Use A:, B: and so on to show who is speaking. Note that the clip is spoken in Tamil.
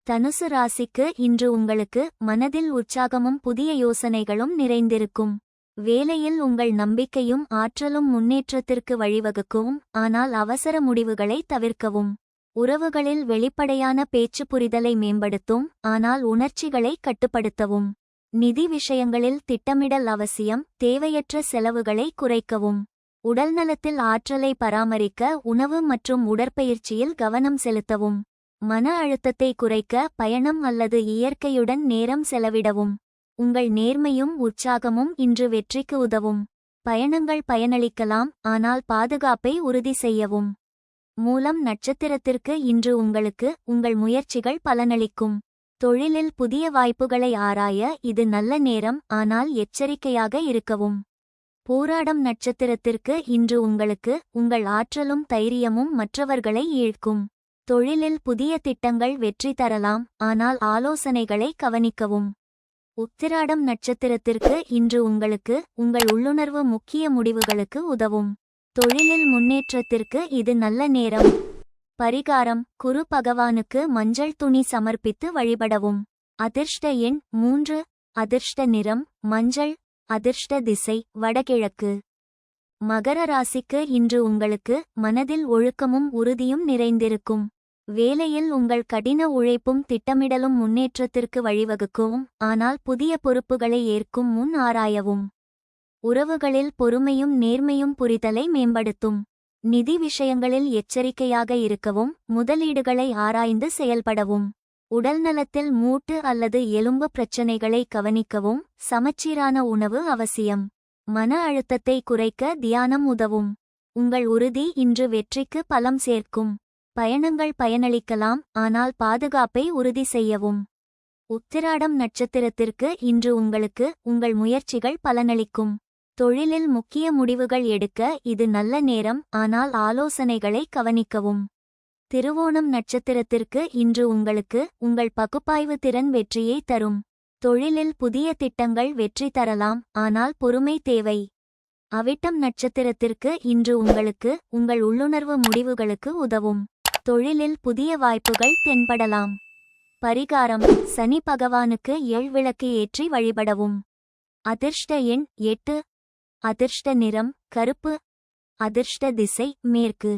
A: தனுசு ராசிக்கு இன்று உங்களுக்கு மனதில் உற்சாகமும் புதிய யோசனைகளும் நிறைந்திருக்கும். வேலையில் உங்கள் நம்பிக்கையும் ஆற்றலும் முன்னேற்றத்திற்கு வழிவகுக்கும். ஆனால் அவசர முடிவுகளை தவிர்க்கவும். உறவுகளில் வெளிப்படையான பேச்சு புரிதலை மேம்படுத்தும். ஆனால் உணர்ச்சிகளை கட்டுப்படுத்தவும். நிதி விஷயங்களில் திட்டமிடல் அவசியம். தேவையற்ற செலவுகளை குறைக்கவும். உடல்நலத்தில் ஆற்றலை பராமரிக்க உணவு மற்றும் உடற்பயிற்சியில் கவனம் செலுத்தவும். மன அழுத்தத்தை குறைக்க பயணம் அல்லது இயற்கையுடன் நேரம் செலவிடவும். உங்கள் நேர்மையும் உற்சாகமும் இன்று வெற்றிக்கு உதவும். பயணங்கள் பயனளிக்கலாம், ஆனால் பாதுகாப்பை உறுதி செய்யவும். மூலம் நட்சத்திரத்திற்கு இன்று உங்களுக்கு உங்கள் முயற்சிகள் பலனளிக்கும். தொழிலில் புதிய வாய்ப்புகளை ஆராய இது நல்ல நேரம், ஆனால் எச்சரிக்கையாக இருக்கவும். பூராடம் நட்சத்திரத்திற்கு இன்று உங்களுக்கு உங்கள் ஆற்றலும் தைரியமும் மற்றவர்களை ஈர்க்கும். தொழிலில் புதிய திட்டங்கள் வெற்றி தரலாம், ஆனால் ஆலோசனைகளை கவனிக்கவும். உத்திராடம் நட்சத்திரத்திற்கு இன்று உங்களுக்கு உங்கள் உள்ளுணர்வு முக்கிய முடிவுகளுக்கு உதவும். தொழிலில் முன்னேற்றத்திற்கு இது நல்ல நேரம். பரிகாரம்: குரு பகவானுக்கு மஞ்சள் துணி சமர்ப்பித்து வழிபடவும். அதிர்ஷ்ட எண் 3. அதிர்ஷ்ட நிறம் மஞ்சள். அதிர்ஷ்ட திசை வடகிழக்கு. மகர ராசிக்கு இன்று உங்களுக்கு மனதில் ஒழுக்கமும் உறுதியும் நிறைந்திருக்கும். வேலையில் உங்கள் கடின உழைப்பும் திட்டமிடலும் முன்னேற்றத்திற்கு வழிவகுக்கும். ஆனால் புதிய பொறுப்புகளை ஏற்கும் முன் ஆராயவும். உறவுகளில் பொறுமையும் நேர்மையும் புரிதலை மேம்படுத்தும். நிதி விஷயங்களில் எச்சரிக்கையாக இருக்கவும். முதலீடுகளை ஆராய்ந்து செயல்படவும். உடல்நலத்தில் மூட்டு அல்லது எலும்பு பிரச்சினைகளை கவனிக்கவும். சமச்சீரான உணவு அவசியம். மன அழுத்தத்தை குறைக்க தியானம் உதவும். உங்கள் உறுதி இன்று வெற்றிக்கு பலம் சேர்க்கும். பயணங்கள் பயனளிக்கலாம், ஆனால் பாதுகாப்பை உறுதி செய்யவும். உத்திராடம் நட்சத்திரத்திற்கு இன்று உங்களுக்கு உங்கள் முயற்சிகள் பலனளிக்கும். தொழிலில் முக்கிய முடிவுகள் எடுக்க இது நல்ல நேரம், ஆனால் ஆலோசனைகளை கவனிக்கவும். திருவோணம் நட்சத்திரத்திற்கு இன்று உங்களுக்கு உங்கள் பகுப்பாய்வு திறன் வெற்றியை தரும். தொழிலில் புதிய திட்டங்கள் வெற்றி தரலாம், ஆனால் பொறுமை தேவை. அவிட்டம் நட்சத்திரத்திற்கு இன்று உங்களுக்கு உங்கள் உள்ளுணர்வு முடிவுகளுக்கு உதவும். தொழிலில் புதிய வாய்ப்புகள் தென்படலாம். பரிகாரம்: சனி பகவானுக்கு விளக்கு ஏற்றி வழிபடவும். அதிர்ஷ்ட எண் 8. அதிர்ஷ்ட நிறம் கருப்பு. அதிர்ஷ்ட திசை மேற்கு.